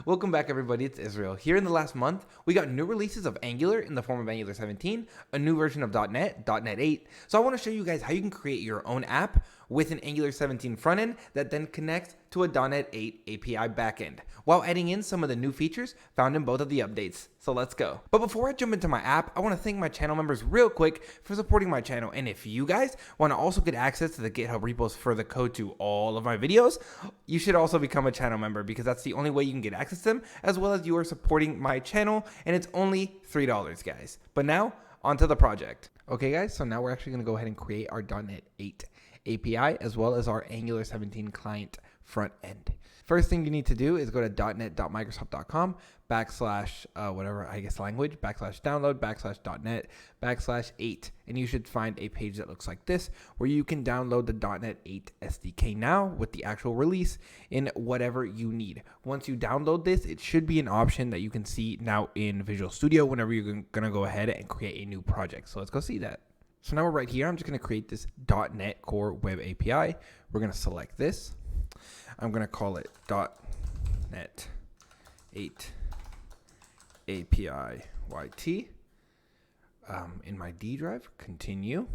Welcome back everybody, it's Israel. Here in the last month, we got new releases of Angular in the form of Angular 17, a new version of .NET, .NET 8. So I want to show you guys how you can create your own app with an Angular 17 frontend that then connects to a .NET 8 API backend, while adding in some of the new features found in both of the updates. So let's go. But before I jump into my app, I want to thank my channel members real quick for supporting my channel. And if you guys want to also get access to the GitHub repos for the code to all of my videos, you should also become a channel member because that's the only way you can get access to them, as well as you are supporting my channel, and it's only $3, guys. But now, onto the project. Okay, guys, so now we're actually going to go ahead and create our .NET 8 API, as well as our Angular 17 client front end. First thing you need to do is go to .net.microsoft.com whatever, I guess language, /download, .net, /8. And you should find a page that looks like this, where you can download the .NET 8 SDK now with the actual release in whatever you need. Once you download this, it should be an option that you can see now in Visual Studio whenever you're going to go ahead and create a new project. So let's go see that. So now we're right here. I'm just going to create this .NET Core Web API. We're going to select this. I'm going to call it .NET 8 API YT. In my D drive, continue.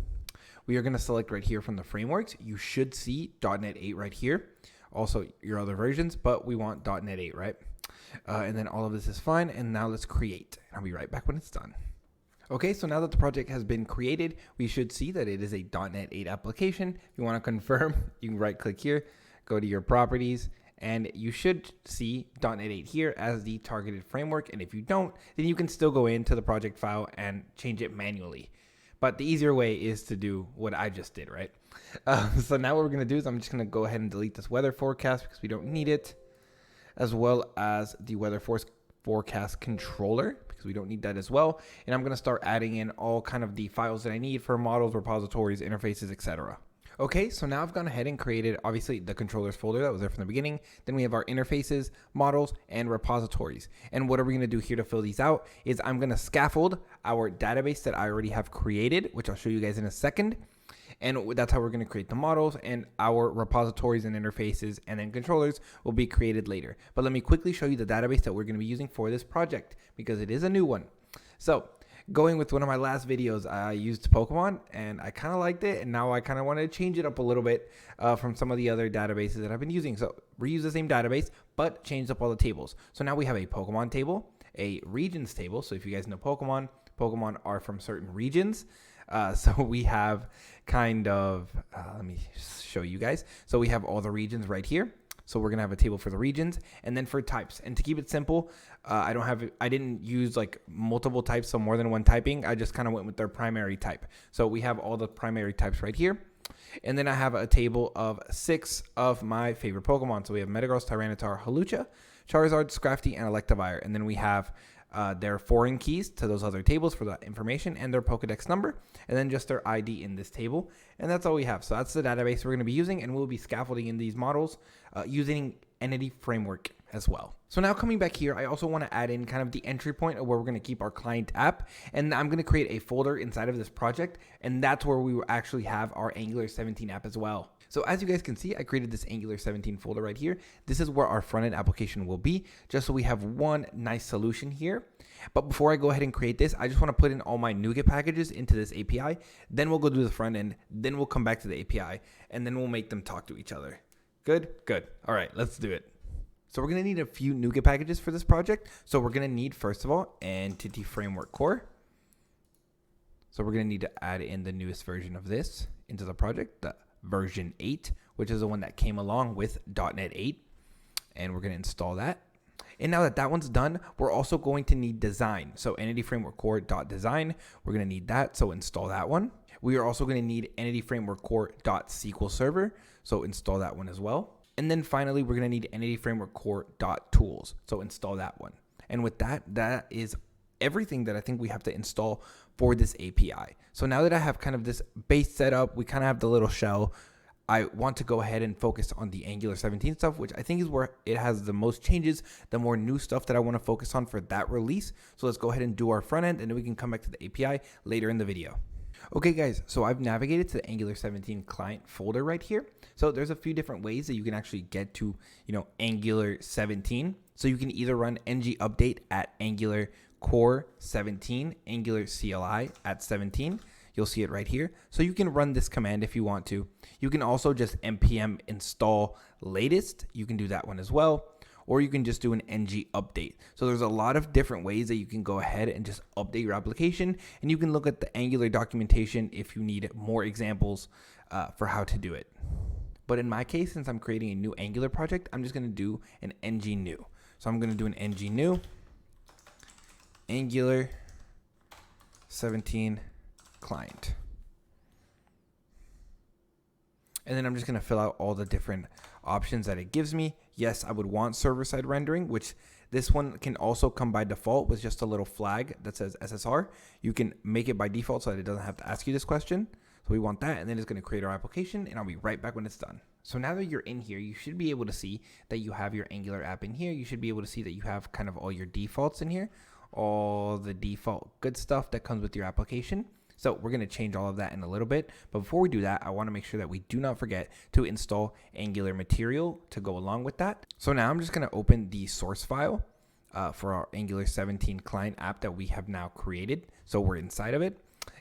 We are going to select right here from the frameworks. You should see .NET 8 right here. Also your other versions, but we want .NET 8, right? And then all of this is fine. And now let's create. I'll be right back when it's done. Okay, so now that the project has been created, we should see that it is a .NET 8 application. If you want to confirm, you can right click here, go to your properties, and you should see .NET 8 here as the targeted framework. And if you don't, then you can still go into the project file and change it manually. But the easier way is to do what I just did, right? So now what we're going to do is I'm just going to go ahead and delete this weather forecast because we don't need it, as well as the weather forecast controller, because we don't need that as well. And I'm going to start adding in all kind of the files that I need for models, repositories, interfaces, etc. Okay, so now I've gone ahead and created, obviously, the controllers folder that was there from the beginning. Then we have our interfaces, models, and repositories. And what are we going to do here to fill these out is I'm going to scaffold our database that I already have created, which I'll show you guys in a second. And that's how we're going to create the models, and our repositories and interfaces and then controllers will be created later. But let me quickly show you the database that we're going to be using for this project because it is a new one. So going with one of my last videos, I used Pokemon and I kind of liked it. And now I kind of want to change it up a little bit from some of the other databases that I've been using. So reuse the same database, but change up all the tables. So now we have a Pokemon table, a regions table. So if you guys know Pokemon are from certain regions. So we have kind of, let me show you guys. So we have all the regions right here. So we're going to have a table for the regions and then for types. And to keep it simple, I didn't use like multiple types, so more than one typing. I just kind of went with their primary type. So we have all the primary types right here. And then I have a table of 6 of my favorite Pokemon. So we have Metagross, Tyranitar, Hawlucha, Charizard, Scrafty, and Electivire. And then we have their foreign keys to those other tables for that information and their Pokedex number, and then just their ID in this table. And that's all we have. So that's the database we're going to be using, and we'll be scaffolding in these models using Entity Framework as well. So now coming back here, I also want to add in kind of the entry point of where we're going to keep our client app. And I'm going to create a folder inside of this project, and that's where we will actually have our Angular 17 app as well. So as you guys can see, I created this Angular 17 folder right here. This is where our front-end application will be, just so we have one nice solution here. But before I go ahead and create this, I just want to put in all my Nuget packages into this API. Then we'll go do the front end. Then we'll come back to the API, and then we'll make them talk to each other. Good? Good. All right, let's do it. So we're going to need a few Nuget packages for this project. So we're going to need, first of all, Entity Framework Core. So we're going to need to add in the newest version of this into the project, the version 8, which is the one that came along with .NET 8. And we're going to install that. And now that that one's done, we're also going to need design. So Entity Framework Core.design, we're going to need that. So install that one. We are also going to need Entity Framework Core.SQL Server. So install that one as well. And then finally, we're going to need Entity Framework Core.tools. So install that one. And with that, that is everything that I think we have to install for this API. So now that I have kind of this base set up, we kind of have the little shell. I want to go ahead and focus on the Angular 17 stuff, which I think is where it has the most changes, the more new stuff that I want to focus on for that release. So let's go ahead and do our front end, and then we can come back to the API later in the video. Okay guys, so I've navigated to the Angular 17 client folder right here. So there's a few different ways that you can actually get to, Angular 17. So you can either run ng update at Angular core 17, Angular CLI at 17. You'll see it right here. So you can run this command if you want to. You can also just npm install latest. You can do that one as well. Or you can just do an ng update. So there's a lot of different ways that you can go ahead and just update your application. And you can look at the Angular documentation if you need more examples for how to do it. But in my case, since I'm creating a new Angular project, I'm just going to do an ng new. So I'm going to do an ng new Angular 17 client. And then I'm just going to fill out all the different options that it gives me. Yes, I would want server-side rendering, which this one can also come by default with just a little flag that says SSR. You can make it by default so that it doesn't have to ask you this question. So we want that, and then it's going to create our application, and I'll be right back when it's done. So now that you're in here, you should be able to see that you have your Angular app in here. You should be able to see that you have kind of all your defaults in here, all the default good stuff that comes with your application. So we're going to change all of that in a little bit. But before we do that, I want to make sure that we do not forget to install Angular material to go along with that. So now I'm just going to open the source file for our Angular 17 client app that we have now created. So we're inside of it.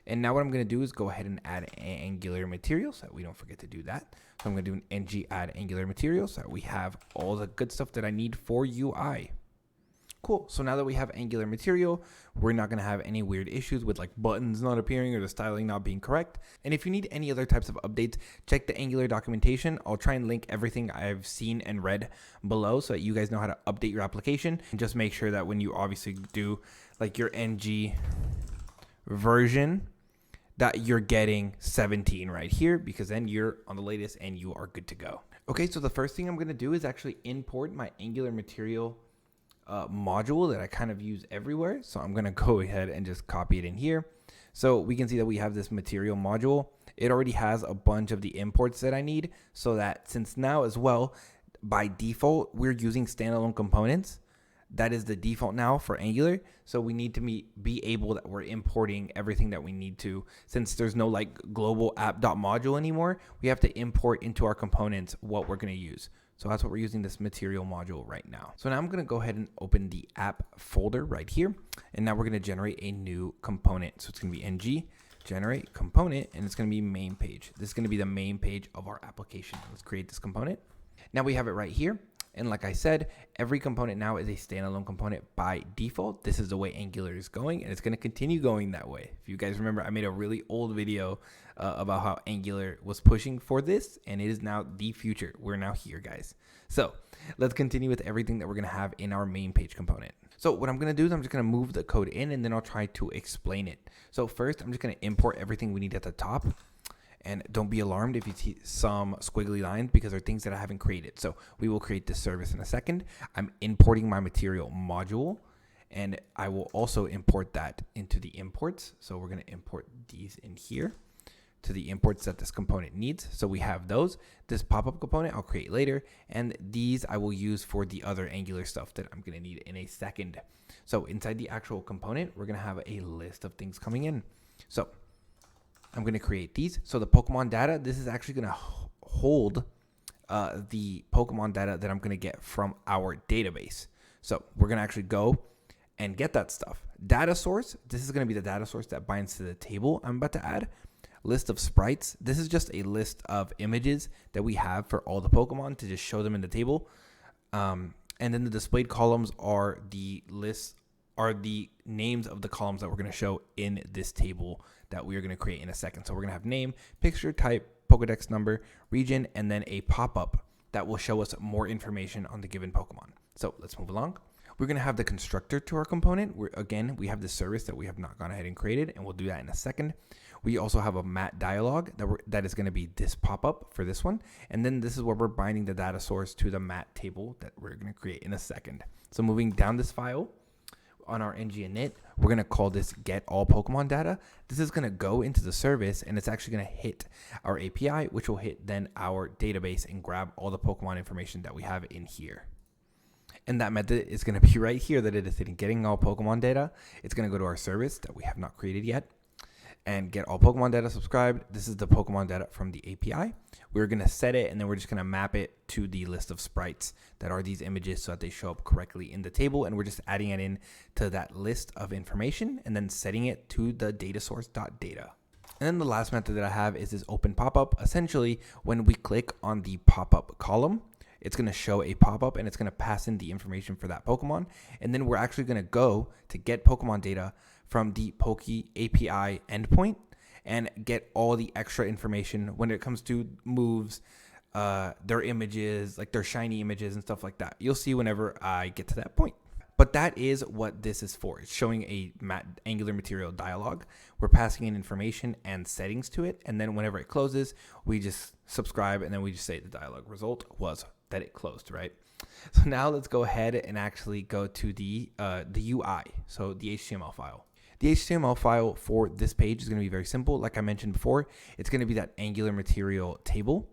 And now what I'm going to do is go ahead and add Angular material so that we don't forget to do that. So I'm going to do an ng add Angular material so that we have all the good stuff that I need for UI. Cool. So now that we have Angular material, we're not going to have any weird issues with like buttons not appearing or the styling not being correct. And if you need any other types of updates, check the Angular documentation. I'll try and link everything I've seen and read below so that you guys know how to update your application. And just make sure that when you obviously do like your ng version, that you're getting 17 right here, because then you're on the latest and you are good to go. Okay, so the first thing I'm going to do is actually import my Angular material module that I kind of use everywhere. So I'm going to go ahead and just copy it in here. So we can see that we have this material module. It already has a bunch of the imports that I need, so that since now as well, by default, we're using standalone components. That is the default now for Angular. So we need to be able that we're importing everything that we need to. Since there's no like global app.module anymore, we have to import into our components what we're going to use. So that's what we're using this material module right now. So now I'm going to go ahead and open the app folder right here. And now we're going to generate a new component. So it's going to be ng generate component, and it's going to be main page. This is going to be the main page of our application. Let's create this component. Now we have it right here. And like I said, every component now is a standalone component by default. This is the way Angular is going, and it's going to continue going that way. If you guys remember, I made a really old video about how Angular was pushing for this, and it is now the future. We're now here, guys. So let's continue with everything that we're going to have in our main page component. So what I'm going to do is I'm just going to move the code in, and then I'll try to explain it. So first, I'm just going to import everything we need at the top. And don't be alarmed if you see some squiggly lines, because they're things that I haven't created. So we will create this service in a second. I'm importing my material module, and I will also import that into the imports. So we're going to import these in here to the imports that this component needs. So we have those. This pop-up component I'll create later, and these I will use for the other Angular stuff that I'm going to need in a second. So inside the actual component, we're going to have a list of things coming in. So I'm going to create these. So the Pokemon data, this is actually going to hold the Pokemon data that I'm going to get from our database. So we're going to actually go and get that stuff. Data source, this is going to be the data source that binds to the table I'm about to add. List of sprites, this is just a list of images that we have for all the Pokemon to just show them in the table. And then the displayed columns are the names of the columns that we're going to show in this table that we are going to create in a second. So we're going to have name, picture, type, Pokedex number, region, and then a pop-up that will show us more information on the given Pokemon. So let's move along. We're going to have the constructor to our component. Again, we have the service that we have not gone ahead and created, and we'll do that in a second. We also have a mat dialog that is going to be this pop-up for this one. And then this is where we're binding the data source to the mat table that we're going to create in a second. So moving down this file, on our ng init, we're going to call this get all Pokemon data. This is going to go into the service, and it's actually going to hit our API, which will hit then our database and grab all the Pokemon information that we have in here. And that method is going to be right here that it is hitting getting all Pokemon data. It's going to go to our service that we have not created yet. and get all Pokemon data subscribed. This is the Pokemon data from the API. We're going to set it, and then we're just going to map it to the list of sprites that are these images so that they show up correctly in the table. And we're just adding it in to that list of information and then setting it to the data source.data. And then the last method that I have is this open pop-up. Essentially, when we click on the pop-up column, it's going to show a pop-up and it's going to pass in the information for that Pokemon. And then we're actually going to go to get Pokemon data from the Poke API endpoint and get all the extra information when it comes to moves, their images, like their shiny images and stuff like that. You'll see whenever I get to that point. But that is what this is for. It's showing a Angular material dialog. We're passing in information and settings to it. And then whenever it closes, we just subscribe and then we just say the dialog result was that it closed, right? So now let's go ahead and actually go to the UI, so the HTML file. The HTML file for this page is going to be very simple. Like I mentioned before, it's going to be that Angular material table.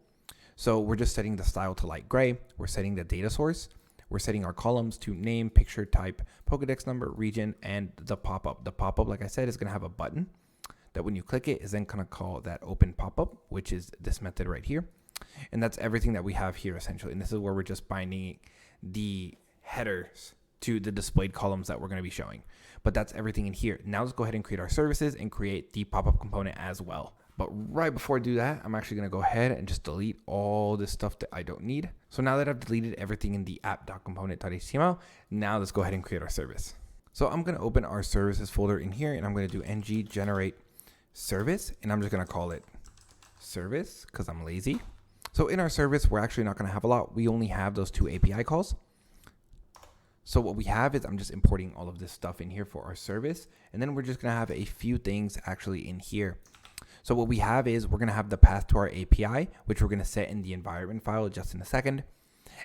So we're just setting the style to light gray. We're setting the data source. We're setting our columns to name, picture, type, Pokedex number, region, and the pop-up. The pop-up, like I said, is going to have a button that when you click it is then going to call that open pop-up, which is this method right here. And that's everything that we have here essentially. And this is where we're just binding the headers to the displayed columns that we're going to be showing. But that's everything in here. Now let's go ahead and create our services and create the pop-up component as well. But right before I do that, I'm actually going to go ahead and just delete all this stuff that I don't need. So now that I've deleted everything in the app.component.html, now let's go ahead and create our service. So I'm going to open our services folder in here and I'm going to do ng generate service. And I'm just going to call it service because I'm lazy. So in our service, we're actually not going to have a lot. We only have those 2 API calls. So what we have is I'm just importing all of this stuff in here for our service. And then we're just going to have a few things actually in here. So what we have is we're going to have the path to our API, which we're going to set in the environment file just in a second.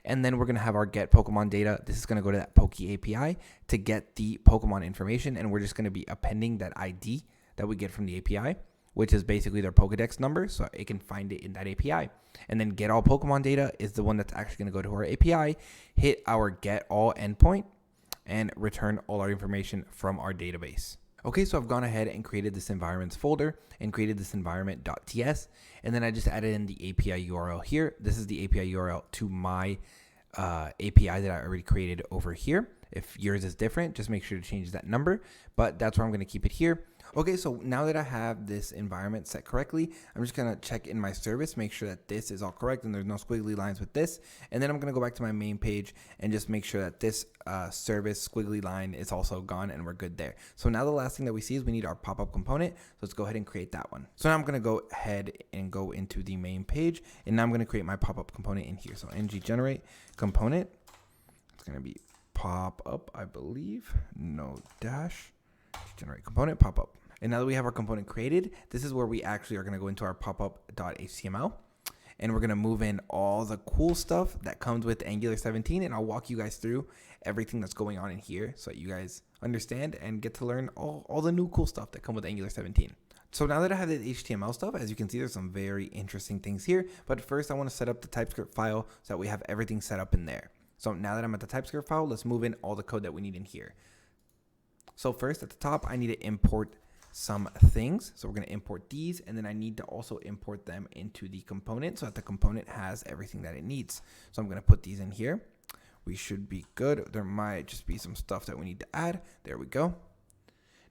And then we're going to have our get Pokemon data. This is going to go to that Poke API to get the Pokemon information. And we're just going to be appending that ID that we get from the API, which is basically their Pokedex number. So it can find it in that API. And then get all Pokemon data is the one that's actually going to go to our API, hit our get all endpoint, and return all our information from our database. Okay, so I've gone ahead and created this environments folder and created this environment.ts. And then I just added in the API URL here. This is the API URL to my API that I already created over here. If yours is different, just make sure to change that number, but that's where I'm going to keep it here. Okay, so now that I have this environment set correctly, I'm just going to check in my service, make sure that this is all correct and there's no squiggly lines with this. And then I'm going to go back to my main page and just make sure that this service squiggly line is also gone and we're good there. So now the last thing that we see is we need our pop-up component. So let's go ahead and create that one. So now I'm going to go ahead and go into the main page. And now I'm going to create my pop-up component in here. So ng generate component. It's going to be pop-up, I believe. No dash. Generate component pop-up. And now that we have our component created, this is where we actually are going to go into our popup.html. And we're going to move in all the cool stuff that comes with Angular 17. And I'll walk you guys through everything that's going on in here so that you guys understand and get to learn all the new cool stuff that come with Angular 17. So now that I have the HTML stuff, as you can see, there's some very interesting things here. But first, I want to set up the TypeScript file so that we have everything set up in there. So now that I'm at the TypeScript file, let's move in all the code that we need in here. So first, at the top, I need to import some things. So we're going to import these, and then I need to also import them into the component so that the component has everything that it needs. So I'm going to put these in here. We should be good. There might just be some stuff that we need to add. There we go.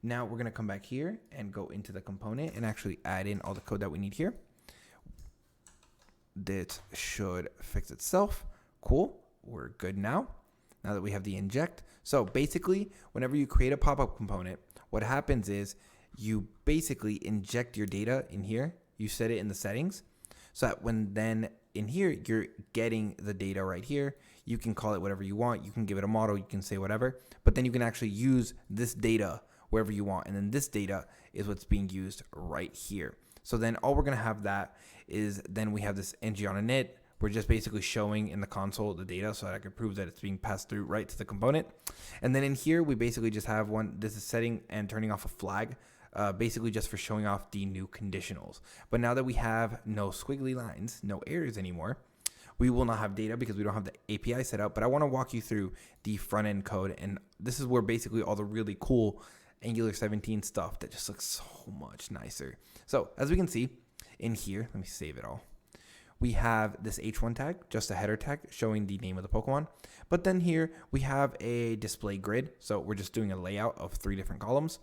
Now we're going to come back here and go into the component and actually add in all the code that we need here. This should fix itself. Cool. We're good now that we have the inject. So basically, whenever you create a pop-up component, what happens is you basically inject your data in here. You set it in the settings so that when then in here, you're getting the data right here. You can call it whatever you want. You can give it a model. You can say whatever, but then you can actually use this data wherever you want. And then this data is what's being used right here. So then all we're going to have that is then we have this ng on init. We're just basically showing in the console the data so that I can prove that it's being passed through right to the component. And then in here, we basically just have one. This is setting and turning off a flag, basically just for showing off the new conditionals. But now that we have no squiggly lines, no errors anymore, we will not have data because we don't have the API set up. But I want to walk you through the front end code. And this is where basically all the really cool Angular 17 stuff that just looks so much nicer. So as we can see in here, let me save it all. We have this H1 tag, just a header tag showing the name of the Pokemon. But then here we have a display grid. So we're just doing a layout of 3 different columns.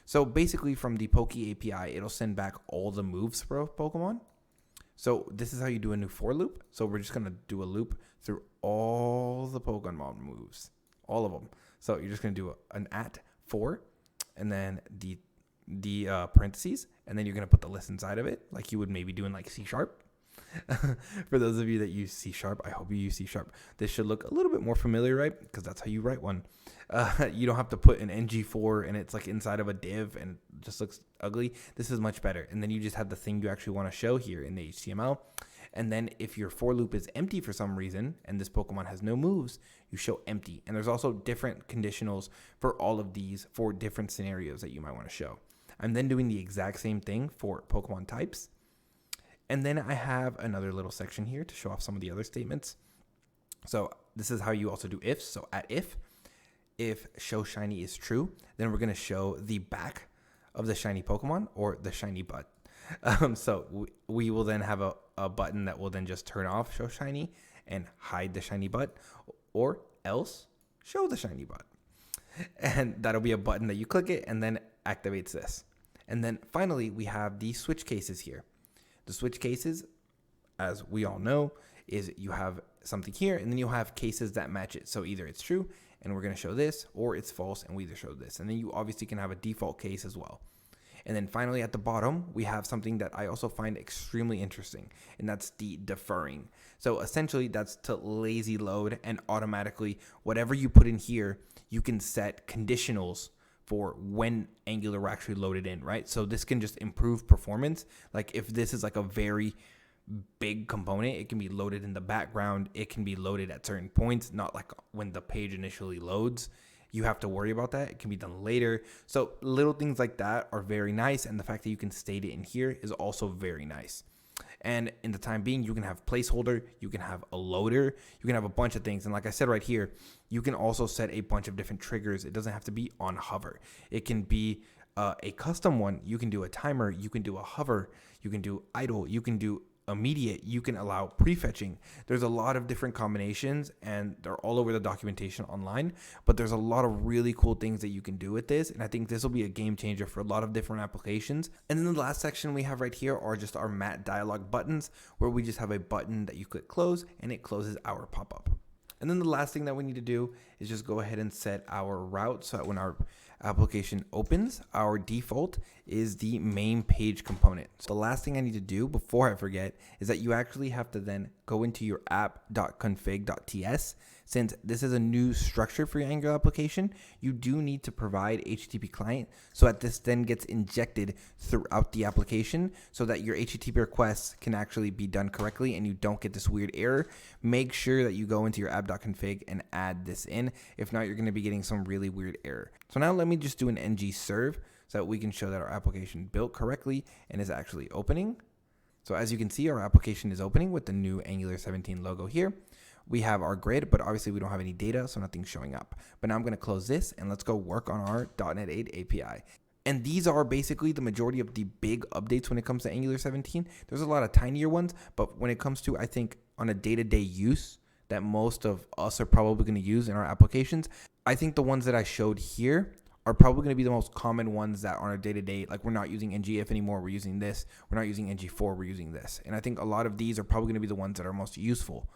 So basically from the Poke API, it'll send back all the moves for a Pokemon. So this is how you do a new for loop. So we're just going to do a loop through all the Pokemon moves, all of them. So you're just going to do an @for and then the parentheses, and then you're going to put the list inside of it like you would maybe do in like C#. For those of you that use C#, I hope you use C#. This should look a little bit more familiar, right? Because that's how you write one. You don't have to put an ng4 and it's like inside of a div and it just looks ugly. This is much better. And then you just have the thing you actually want to show here in the HTML. And then if your for loop is empty for some reason and this Pokemon has no moves, you show empty. And there's also different conditionals for all of these for different scenarios that you might want to show. I'm then doing the exact same thing for Pokemon types. And then I have another little section here to show off some of the other statements. So this is how you also do ifs. So if show shiny is true, then we're going to show the back of the shiny Pokemon or the shiny butt. So we will then have a button that will then just turn off show shiny and hide the shiny butt, or else show the shiny butt. And that'll be a button that you click it and then activates this. And then finally, we have the switch cases here. The switch cases, as we all know, is you have something here and then you'll have cases that match it. So either it's true and we're going to show this, or it's false and we either show this. And then you obviously can have a default case as well. And then finally at the bottom, we have something that I also find extremely interesting, and that's the deferring. So essentially that's to lazy load, and automatically whatever you put in here, you can set conditionals for when Angular will actually load it in, right? So this can just improve performance. Like if this is like a very big component, it can be loaded in the background. It can be loaded at certain points, not like when the page initially loads. You have to worry about that. It can be done later. So little things like that are very nice. And the fact that you can state it in here is also very nice. And in the time being, you can have placeholder, you can have a loader, you can have a bunch of things. And like I said right here, you can also set a bunch of different triggers. It doesn't have to be on hover. It can be a custom one. You can do a timer, you can do a hover, you can do idle, you can do immediate, you can allow prefetching. There's a lot of different combinations and they're all over the documentation online, but there's a lot of really cool things that you can do with this. And I think this will be a game changer for a lot of different applications. And then the last section we have right here are just our matte dialog buttons, where we just have a button that you click close and it closes our pop-up. And then the last thing that we need to do is just go ahead and set our route so that when our application opens, our default is the main page component. So the last thing I need to do before I forget is that you actually have to then go into your app.config.ts. Since this is a new structure for your Angular application, you do need to provide HTTP client so that this then gets injected throughout the application so that your HTTP requests can actually be done correctly and you don't get this weird error. Make sure that you go into your app.config and add this in. If not, you're going to be getting some really weird error. So now let me just do an ng serve so that we can show that our application built correctly and is actually opening. So as you can see, our application is opening with the new Angular 17 logo here. We have our grid, but obviously we don't have any data, so nothing's showing up. But now I'm going to close this and let's go work on our .NET 8 API. And these are basically the majority of the big updates when it comes to Angular 17. There's a lot of tinier ones, but when it comes to, I think, on a day-to-day use that most of us are probably going to use in our applications, I think the ones that I showed here are probably going to be the most common ones that on our day-to-day, like we're not using ngIf anymore, we're using this. We're not using ng4, we're using this. And I think a lot of these are probably going to be the ones that are most useful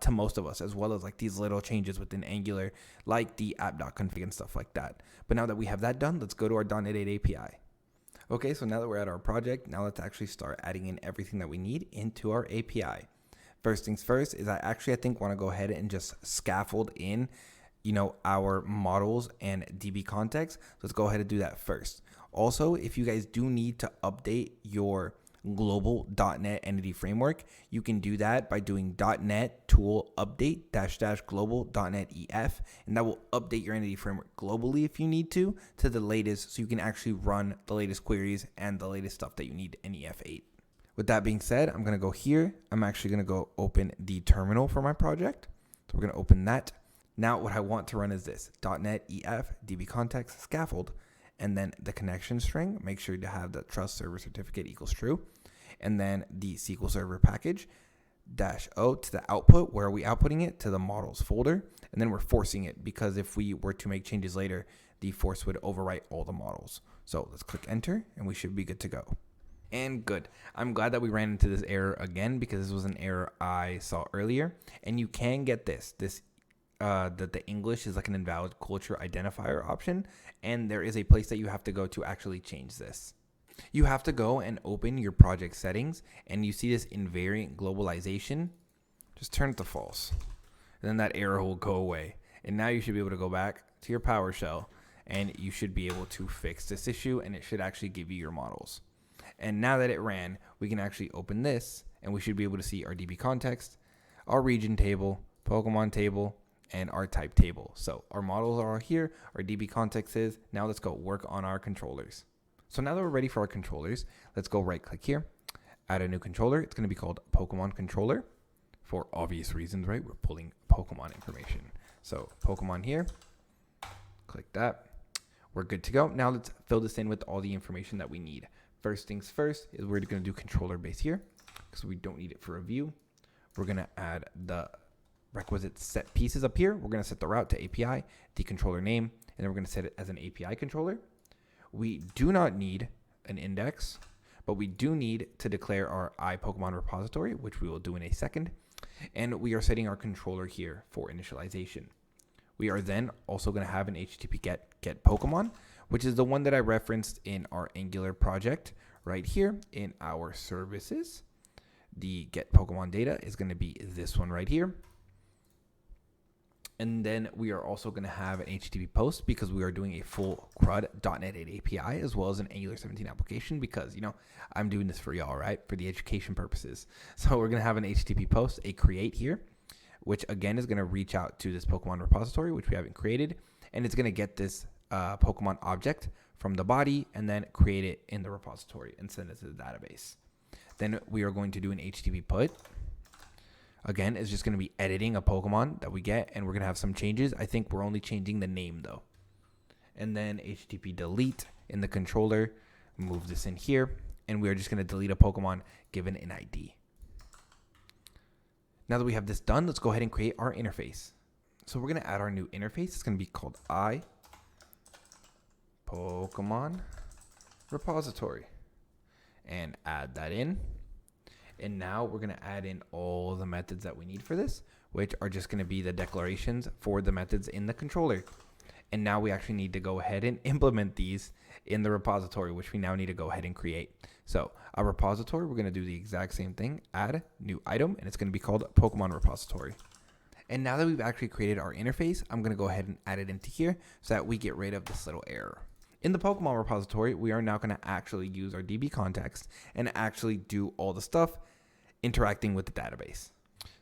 to most of us, as well as like these little changes within Angular, like the app.config and stuff like that. But now that we have that done, let's go to our .NET 8 API. Okay, so now that we're at our project, now let's actually start adding in everything that we need into our API. First things first is I think want to go ahead and just scaffold in, our models and DB context. Let's go ahead and do that first. Also, if you guys do need to update your global .NET entity framework, you can do that by doing .NET tool update -- global .NET EF, and that will update your entity framework globally if you need to the latest, so you can actually run the latest queries and the latest stuff that you need in EF8. With that being said, I'm going to go here. I'm actually going to go open the terminal for my project. So we're going to open that. Now what I want to run is this .NET EF DB context scaffold, and then the connection string, make sure to have the trust server certificate equals true, and then the SQL Server package -o to the output. Where are we outputting it? To the models folder, and then we're forcing it because if we were to make changes later, the force would overwrite all the models. So let's click enter and we should be good to go. And good. I'm glad that we ran into this error again because this was an error I saw earlier, and you can get this that the English is like an invalid culture identifier option, and there is a place that you have to go to actually change this. You have to go and open your project settings, and you see this invariant globalization. Just turn it to false, and then that error will go away. And now you should be able to go back to your PowerShell, and you should be able to fix this issue, and it should actually give you your models. And now that it ran, we can actually open this, and we should be able to see our DB context, our region table, Pokemon table, and our type table. So our models are all here, our DB context is. Now let's go work on our controllers. So now that we're ready for our controllers, let's go right click here, add a new controller. It's going to be called Pokemon controller for obvious reasons, right? We're pulling Pokemon information. So Pokemon here, click that. We're good to go. Now let's fill this in with all the information that we need. First things first is we're going to do controller base here because we don't need it for a view. We're going to add the requisite set pieces up here. We're going to set the route to API, the controller name, and then we're going to set it as an API controller. We do not need an index, but we do need to declare our iPokemon repository, which we will do in a second. And we are setting our controller here for initialization. We are then also going to have an HTTP get Pokemon, which is the one that I referenced in our Angular project right here in our services. The get Pokemon data is going to be this one right here. And then we are also going to have an HTTP post because we are doing a full CRUD .NET 8 API as well as an Angular 17 application because, I'm doing this for y'all, right? For the education purposes. So we're going to have an HTTP post, a create here, which again is going to reach out to this Pokemon repository, which we haven't created. And it's going to get this Pokemon object from the body and then create it in the repository and send it to the database. Then we are going to do an HTTP put. Again, it's just going to be editing a Pokemon that we get, and we're going to have some changes. I think we're only changing the name, though. And then HTTP delete in the controller. Move this in here, and we are just going to delete a Pokemon given an ID. Now that we have this done, let's go ahead and create our interface. So we're going to add our new interface. It's going to be called iPokemon repository. And add that in. And now we're going to add in all the methods that we need for this, which are just going to be the declarations for the methods in the controller. And now we actually need to go ahead and implement these in the repository, which we now need to go ahead and create. So our repository, we're going to do the exact same thing, add new item, and it's going to be called Pokemon repository. And now that we've actually created our interface, I'm going to go ahead and add it into here so that we get rid of this little error. In the Pokemon repository, we are now going to actually use our DB context and actually do all the stuff interacting with the database.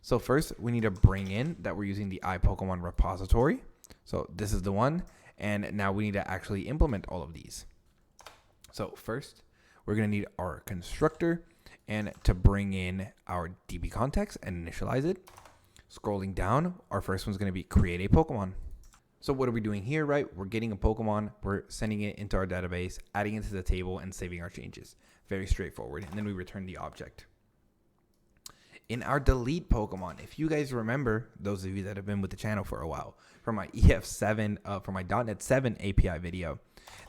So first, we need to bring in that we're using the iPokemon repository. So this is the one, and now we need to actually implement all of these. So first, we're going to need our constructor and to bring in our DB context and initialize it. Scrolling down, our first one's going to be create a Pokemon. So what are we doing here, right? We're getting a Pokemon, we're sending it into our database, adding it to the table, and saving our changes. Very straightforward. And then we return the object. In our delete Pokemon, if you guys remember, those of you that have been with the channel for a while, from my EF7, from my .NET 7 API video,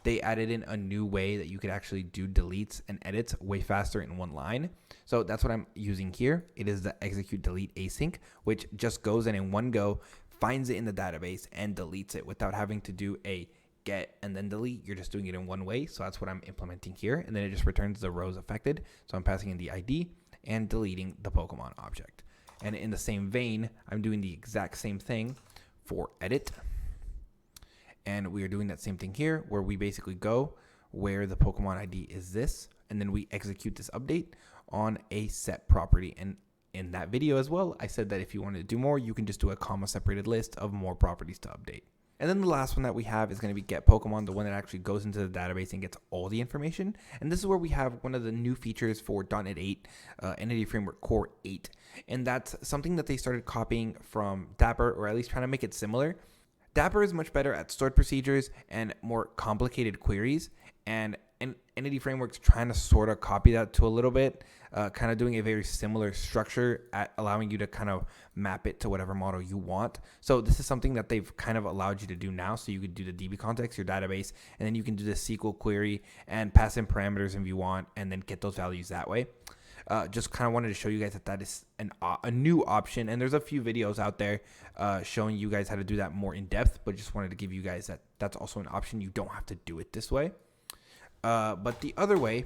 they added in a new way that you could actually do deletes and edits way faster in one line. So that's what I'm using here. It is the execute delete async, which just goes in one go, finds it in the database and deletes it without having to do a get and then delete. You're just doing it in one way. So that's what I'm implementing here. And then it just returns the rows affected. So I'm passing in the ID and deleting the Pokemon object. And in the same vein, I'm doing the exact same thing for edit. And we are doing that same thing here where we basically go where the Pokemon ID is this, and then we execute this update on a set property. And in that video as well, I said that if you wanted to do more, you can just do a comma separated list of more properties to update. And then the last one that we have is going to be get Pokemon, the one that actually goes into the database and gets all the information. And this is where we have one of the new features for .NET 8, Entity Framework Core 8. And that's something that they started copying from Dapper, or at least trying to make it similar. Dapper is much better at stored procedures and more complicated queries, and Entity Framework's trying to sort of copy that to a little bit, kind of doing a very similar structure at allowing you to kind of map it to whatever model you want. So this is something that they've kind of allowed you to do now. So you could do the DB context, your database, and then you can do the SQL query and pass in parameters if you want, and then get those values that way. Just kind of wanted to show you guys that is a new option, and there's a few videos out there showing you guys how to do that more in depth, but just wanted to give you guys that's also an option. You don't have to do it this way. But the other way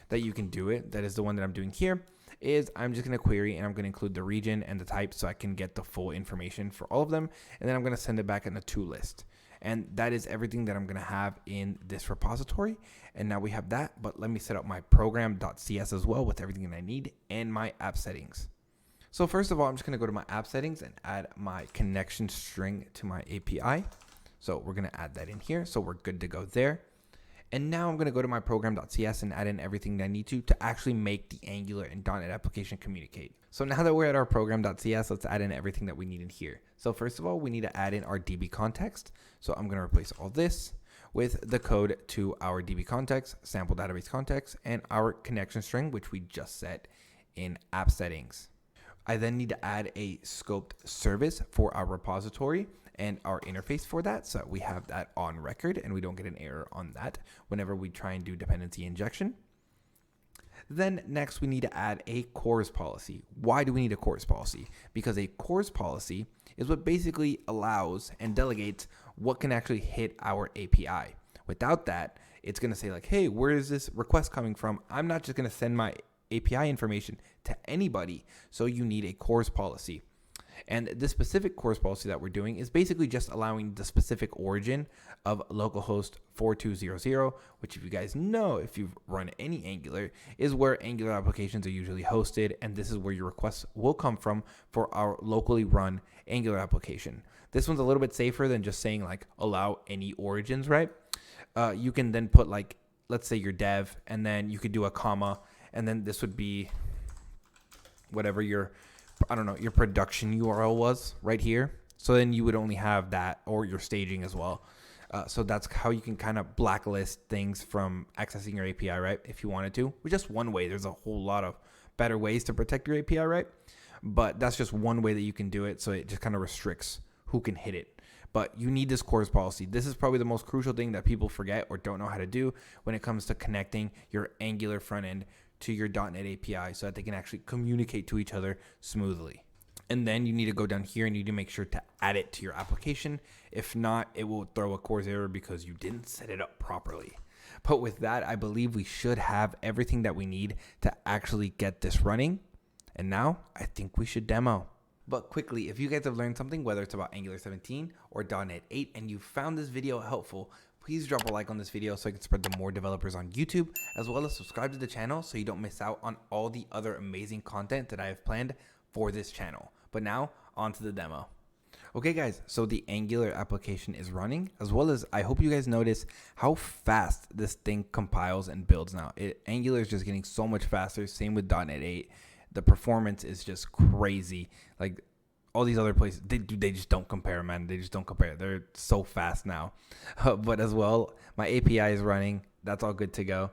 that you can do it, that is the one that I'm doing here, is I'm just going to query and I'm going to include the region and the type so I can get the full information for all of them, and then I'm going to send it back in a to list. And that is everything that I'm going to have in this repository. And now we have that, but let me set up my program.cs as well with everything that I need and my app settings. So first of all, I'm just going to go to my app settings and add my connection string to my API. So we're going to add that in here. So we're good to go there. And now I'm going to go to my program.cs and add in everything that I need to actually make the Angular and .NET application communicate. So now that we're at our program.cs, let's add in everything that we need in here. So first of all, we need to add in our DB context. So I'm going to replace all this with the code to our DB context, sample database context, and our connection string, which we just set in app settings. I then need to add a scoped service for our repository and our interface for that, so we have that on record and we don't get an error on that whenever we try and do dependency injection. Then next we need to add a CORS policy. Why do we need a CORS policy? Because a CORS policy is what basically allows and delegates what can actually hit our API. Without that, it's going to say like, hey, where is this request coming from? I'm not just going to send my API information to anybody, so you need a CORS policy. And this specific CORS policy that we're doing is basically just allowing the specific origin of localhost 4200, which if you guys know, if you've run any Angular, is where Angular applications are usually hosted. And this is where your requests will come from for our locally run Angular application. This one's a little bit safer than just saying like allow any origins, right? You can then put like, let's say your dev, and then you could do a comma, and then this would be whatever your production URL was right here. So then you would only have that, or your staging as well. So that's how you can kind of blacklist things from accessing your API, right? If you wanted to, with just one way. There's a whole lot of better ways to protect your API, right? But that's just one way that you can do it. So it just kind of restricts who can hit it. But you need this CORS policy. This is probably the most crucial thing that people forget or don't know how to do when it comes to connecting your Angular front end to your .NET API so that they can actually communicate to each other smoothly. And then you need to go down here and you need to make sure to add it to your application. If not, it will throw a CORS error because you didn't set it up properly. But with that, I believe we should have everything that we need to actually get this running. And now I think we should demo. But quickly, if you guys have learned something, whether it's about Angular 17 or .NET 8, and you found this video helpful, please drop a like on this video so I can spread to more developers on YouTube, as well as subscribe to the channel so you don't miss out on all the other amazing content that I have planned for this channel. But now, on to the demo. Okay guys, so the Angular application is running, as well as I hope you guys notice how fast this thing compiles and builds now. Angular is just getting so much faster, same with .NET 8. The performance is just crazy. Like all these other places, they just don't compare, man. They just don't compare. They're so fast now. But as well, my API is running. That's all good to go.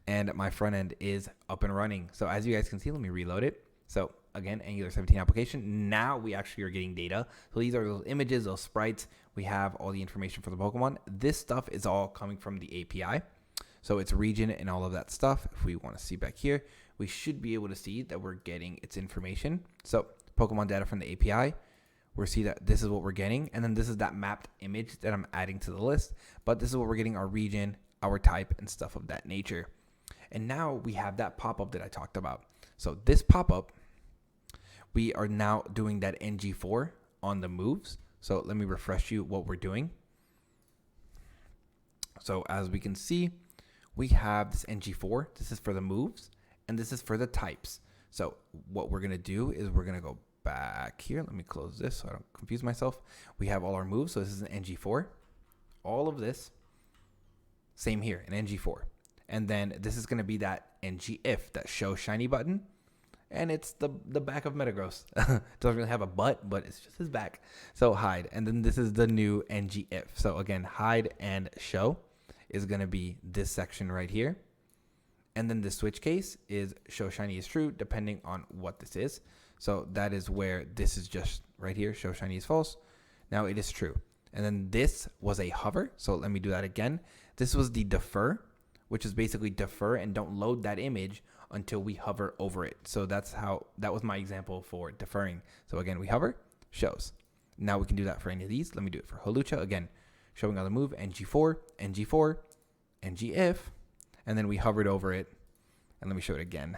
And my front end is up and running. So as you guys can see, let me reload it. So again, Angular 17 application. Now we actually are getting data. So these are those images, those sprites. We have all the information for the Pokemon. This stuff is all coming from the API. So it's region and all of that stuff. If we want to see back here, we should be able to see that we're getting its information. So Pokemon data from the API, we'll see that this is what we're getting. And then this is that mapped image that I'm adding to the list. But this is what we're getting, our region, our type, and stuff of that nature. And now we have that pop-up that I talked about. So this pop-up, we are now doing that NG4 on the moves. So let me refresh you what we're doing. So as we can see, we have this NG4. This is for the moves, and this is for the types. So what we're going to do is we're going to go back here. Let me close this so I don't confuse myself. We have all our moves. So this is an NG4. All of this, same here, an NG4. And then this is going to be that NG if, that show shiny button. and it's the back of Metagross. Doesn't really have a butt, but it's just his back. So hide, and then this is the new ngIf. So again, hide and show is going to be this section right here. And then the switch case is show shiny is true, depending on what this is. So that is where this is just right here, show shiny is false. Now it is true. And then this was a hover. So let me do that again. This was the defer, which is basically defer and don't load that image until we hover over it. So that was my example for deferring. So again, we hover, shows. Now we can do that for any of these. Let me do it for Holucha. Again, showing on the move, ng4, ng4, ngIf, and then we hovered over it. And let me show it again.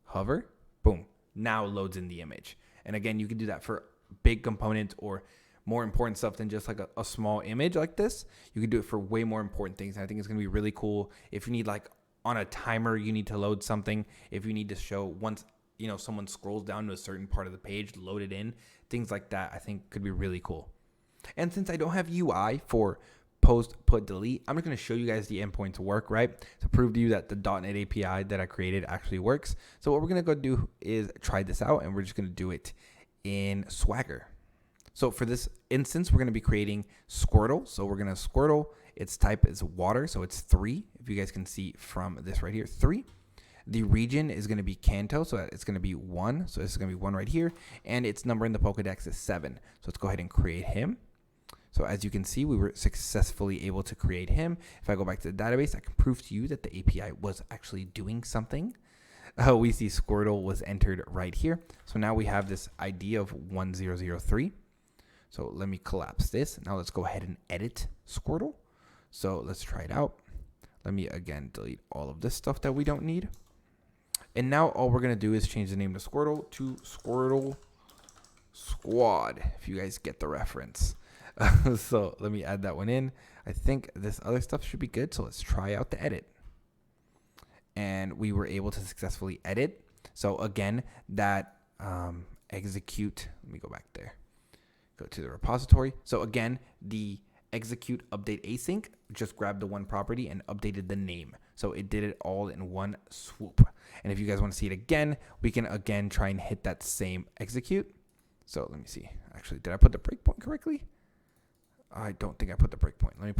Hover, boom. Now loads in the image. And again, you can do that for big components or more important stuff than just like a small image like this. You can do it for way more important things. And I think it's going to be really cool if you need, like, on a timer, you need to load something. If you need to show once, someone scrolls down to a certain part of the page, load it in. Things like that I think could be really cool. And since I don't have UI for post, put, delete, I'm just going to show you guys the endpoints work, right? To prove to you that the .NET API that I created actually works. So what we're going to go do is try this out, and we're just going to do it in Swagger. So for this instance, we're going to be creating Squirtle. So we're going to Squirtle. Its type is water, so it's 3. If you guys can see from this right here, 3. The region is going to be Kanto, so it's going to be 1. So this is going to be 1 right here. And its number in the Pokedex is 7. So let's go ahead and create him. So as you can see, we were successfully able to create him. If I go back to the database, I can prove to you that the API was actually doing something. We see Squirtle was entered right here. So now we have this ID of 1003. So let me collapse this. Now let's go ahead and edit Squirtle. So let's try it out. Let me again delete all of this stuff that we don't need. And now all we're going to do is change the name of Squirtle to Squirtle Squad, if you guys get the reference. So let me add that one in. I think this other stuff should be good. So let's try out the edit. And we were able to successfully edit. So again, that execute, let me go back there. Go to the repository. So again, the execute update async just grabbed the one property and updated the name. So it did it all in one swoop. And if you guys want to see it again, we can again try and hit that same execute. So let me see. Actually, did I put the breakpoint correctly? I don't think I put the breakpoint. Let me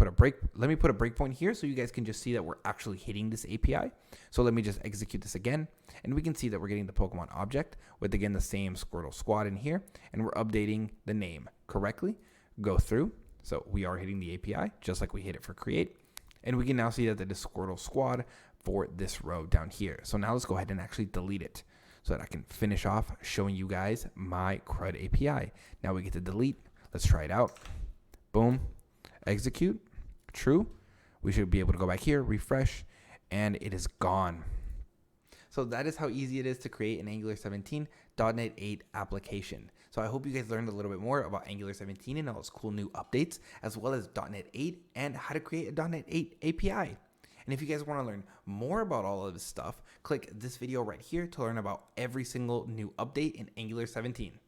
put a breakpoint here so you guys can just see that we're actually hitting this API. So let me just execute this again, and we can see that we're getting the Pokemon object with, again, the same Squirtle Squad in here, and we're updating the name correctly. Go through. So we are hitting the API just like we hit it for create, and we can now see that it is Squirtle Squad for this row down here. So now let's go ahead and actually delete it so that I can finish off showing you guys my CRUD API. Now we get to delete. Let's try it out. Boom, execute, true. We should be able to go back here, refresh, and it is gone. So that is how easy it is to create an Angular 17 .NET 8 application. So I hope you guys learned a little bit more about Angular 17 and all its cool new updates, as well as .NET 8 and how to create a .NET 8 API. And if you guys want to learn more about all of this stuff, click this video right here to learn about every single new update in Angular 17.